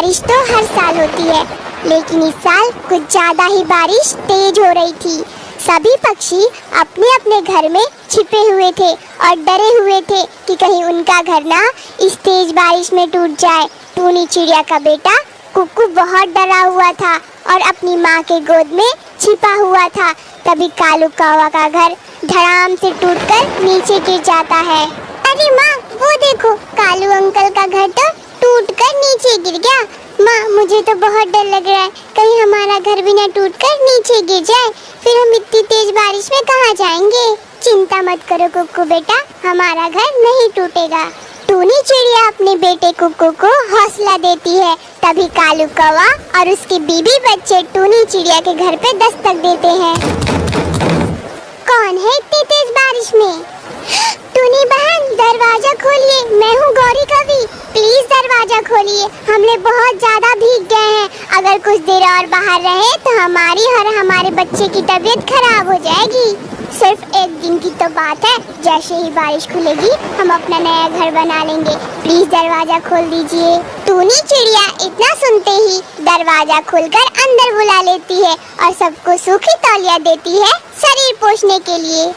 बारिश तो हर साल होती है, लेकिन इस साल कुछ ज्यादा ही बारिश तेज हो रही थी। सभी पक्षी अपने अपने घर में छिपे हुए थे और डरे हुए थे कि कहीं उनका घर ना इस तेज बारिश में टूट जाए। टूनी चिड़िया का बेटा कुक्कू बहुत डरा हुआ था और अपनी माँ के गोद में छिपा हुआ था। तभी कालू कौवा का घर धड़ाम से टूटकर नीचे गिर जाता है। अरे माँ, वो देखो, कालू अंकल का घर तो टूटकर नीचे गिर गया। माँ, मुझे तो बहुत डर लग रहा है, कहीं हमारा घर भी न टूटकर नीचे गिर जाए, फिर हम इतनी तेज बारिश में कहाँ जाएंगे। चिंता मत करो कुक्कू बेटा, हमारा घर नहीं टूटेगा। टूनी चिड़िया अपने बेटे कुक्कू को हौसला देती है। तभी कालू कौवा और उसके बीबी बच्चे टूनी चिड़िया के घर पे दस्तक देते हैं। कौन है इतनी तेज बारिश में? टूनी बहन, दरवाजा खोलिए, मैं हूँ गौरी कवि, प्लीज दरवाजा खोलिए, हम लोग बहुत ज्यादा भीग गए हैं। अगर कुछ देर और बाहर रहे तो हमारी और हमारे बच्चे की तबीयत खराब हो जाएगी। सिर्फ एक दिन की तो बात है, जैसे ही बारिश खुलेगी हम अपना नया घर बना लेंगे, प्लीज दरवाजा खोल दीजिए। टूनी चिड़िया इतना सुनते ही दरवाजा खोलकर अंदर बुला लेती है और सबको सूखी तौलिया देती है शरीर पोंछने के लिए।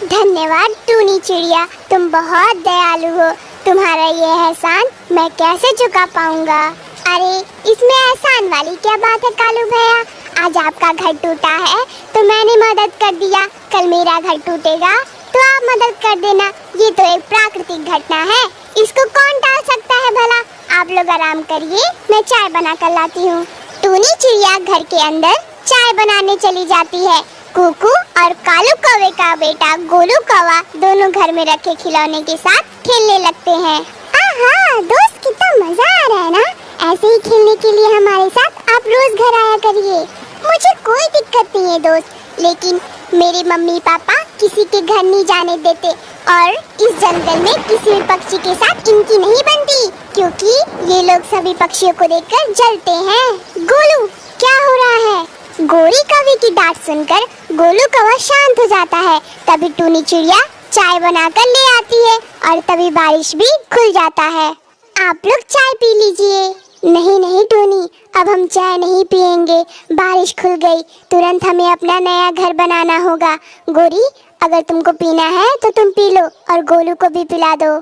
धन्यवाद टूनी चिड़िया, तुम बहुत दयालु हो, तुम्हारा ये एहसान मैं कैसे चुका पाऊंगा। अरे इसमें एहसान वाली क्या बात है कालू भैया, आज आपका घर टूटा है तो मैंने मदद कर दिया, कल मेरा घर टूटेगा तो आप मदद कर देना। ये तो एक प्राकृतिक घटना है, इसको कौन टाल सकता है भला। आप लोग आराम करिए, मैं चाय बना कर लाती हूँ। टूनी चिड़िया घर के अंदर चाय बनाने चली जाती है। कुकू और कालू कौवे का बेटा गोलू कौवा दोनों घर में रखे खिलौने के साथ खेलने लगते हैं। आहा दोस्त, कितना मजा आ रहा है ना, ऐसे ही खेलने के लिए हमारे साथ आप रोज घर आया करिए। मुझे कोई दिक्कत नहीं है दोस्त, लेकिन मेरे मम्मी पापा किसी के घर नहीं जाने देते और इस जंगल में किसी भी पक्षी के साथ इनकी नहीं बनती, क्योंकि ये लोग सभी पक्षियों को देखकर जलते हैं। गोलू, क्या हो रहा है? गोरी कवि की डांट सुनकर गोलू कौवा शांत हो जाता है। तभी टूनी चिड़िया चाय बनाकर ले आती है और तभी बारिश भी खुल जाता है। आप लोग चाय पी लीजिए। नहीं नहीं टूनी, अब हम चाय नहीं पिएंगे, बारिश खुल गई, तुरंत हमें अपना नया घर बनाना होगा। गोरी, अगर तुमको पीना है तो तुम पी लो और गोलू को भी पिला दो।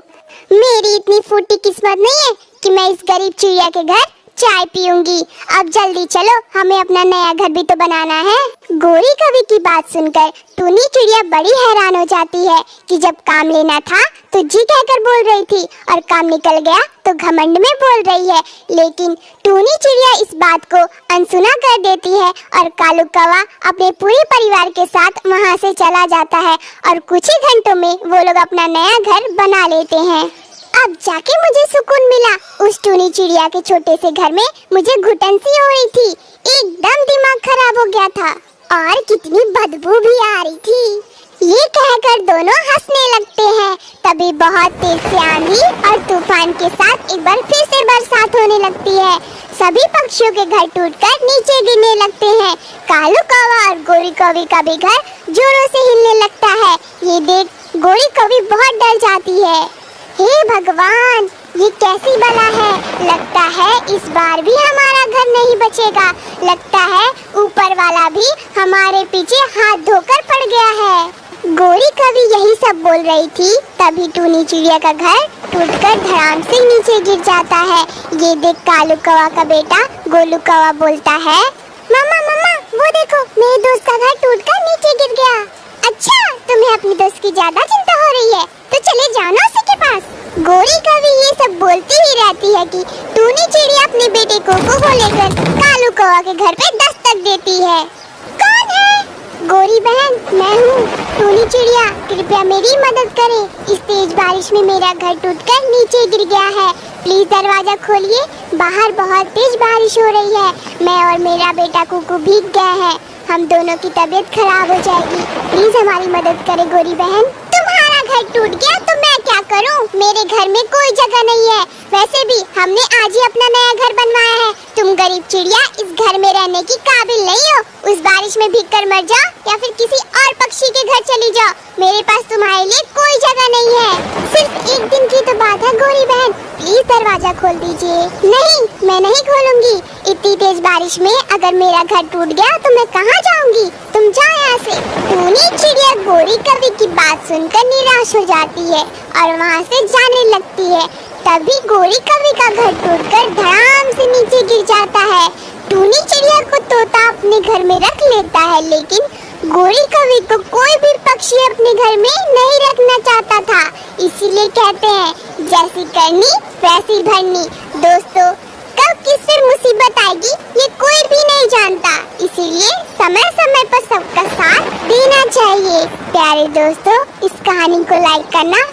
मेरी इतनी फूटी किस्मत नहीं है कि मैं इस गरीब चिड़िया के घर चाय पीऊंगी। अब जल्दी चलो, हमें अपना नया घर भी तो बनाना है। गोरी कवि की बात सुनकर टूनी चिड़िया बड़ी हैरान हो जाती है कि जब काम लेना था तो जी कहकर बोल रही थी और काम निकल गया तो घमंड में बोल रही है। लेकिन टूनी चिड़िया इस बात को अनसुना कर देती है और कालू कौवा अपने पूरे परिवार के साथ वहाँ से चला जाता है और कुछ ही घंटों में वो लोग अपना नया घर बना लेते हैं। अब जाके मुझे सुकून मिला। उस टूनी चिड़िया के छोटे से घर में मुझे घुटन सी हो रही थी, एकदम दिमाग खराब हो गया था और कितनी बदबू भी आ रही थी। ये कहकर दोनों हंसने लगते हैं। तभी बहुत तेज से आंधी और तूफान के साथ एक बार फिर से बरसात होने लगती है। सभी पक्षियों के घर टूटकर नीचे गिरने लगते हैं। कालू कौवा और गोरी कवि का भी घर जोरों से हिलने लगता है। ये देख गोरी कवि बहुत डर जाती है। हे भगवान, ये कैसी बला है, लगता है इस बार भी हमारा घर नहीं बचेगा। लगता है ऊपर वाला भी हमारे पीछे हाथ धोकर पड़ गया है। गोरी कवि यही सब बोल रही थी, तभी टूनी चिड़िया का घर टूटकर धड़ाम से नीचे गिर जाता है। ये देख कालू कौवा का बेटा गोलू कौवा बोलता है, मम्मा मम्मा, वो देखो, मेरे दोस्त का घर टूटकर नीचे गिर गया। अच्छा, तुम्हें अपनी दोस्त की ज्यादा चिंता हो रही है, तो चले जाओ ना उसी के पास। गोरी कवि ये सब बोलती ही रहती है कि टूनी चिड़िया अपने बेटे कोको को लेकर कालू कौवा के घर पे दस्तक देती है। कौन है? गोरी बहन, मैं हूँ टूनी चिड़िया, कृपया मेरी मदद करें। इस तेज बारिश में मेरा घर टूटकर नीचे गिर गया है, प्लीज दरवाजा खोलिए, बाहर बहुत तेज बारिश हो रही है, मैं और मेरा बेटा कुकू भीग गए हैं, हम दोनों की तबीयत खराब हो जाएगी, प्लीज हमारी मदद करें गोरी बहन। तुम्हारा घर टूट गया तो मैं क्या करूं? मेरे घर में कोई जगह नहीं है, वैसे भी हमने आज ही अपना नया घर बनवाया है, तुम गरीब चिड़िया इस घर में रहने की काबिल नहीं हो। उस बारिश में भीग कर मर जाओ या फिर किसी और पक्षी के घर चली जाओ। मेरे पास तुम्हारे लिए कोई जगह नहीं है। सिर्फ एक दिन की तो बात है गौरी बहन, प्लीज दरवाजा खोल दीजिए। नहीं, मैं नहीं खोलूंगी। इतनी तेज बारिश में अगर मेरा घर टूट गया तो मैं कहाँ जाऊंगी? तुम जाओ यहाँ से। टूनी चिड़िया गौरी कवि की बात सुनकर निराश हो जाती है और वहाँ से जाने लगती है। तभी गौरी कवि का घर टूटकर धड़ाम से नीचे गिर जाता है। टूनी चिड़िया को तोता अपने घर में रख लेता है, लेकिन गौरी कवि को कोई भी पक्षी अपने घर में नहीं रखना चाहता था। इसीलिए कहते हैं, जैसी करनी वैसी भरनी। दोस्तों, कब किस पर मुसीबत आएगी ये कोई भी नहीं जानता, इसीलिए समय समय पर सबका साथ देना चाहिए। प्यारे दोस्तों, इस कहानी को लाइक करना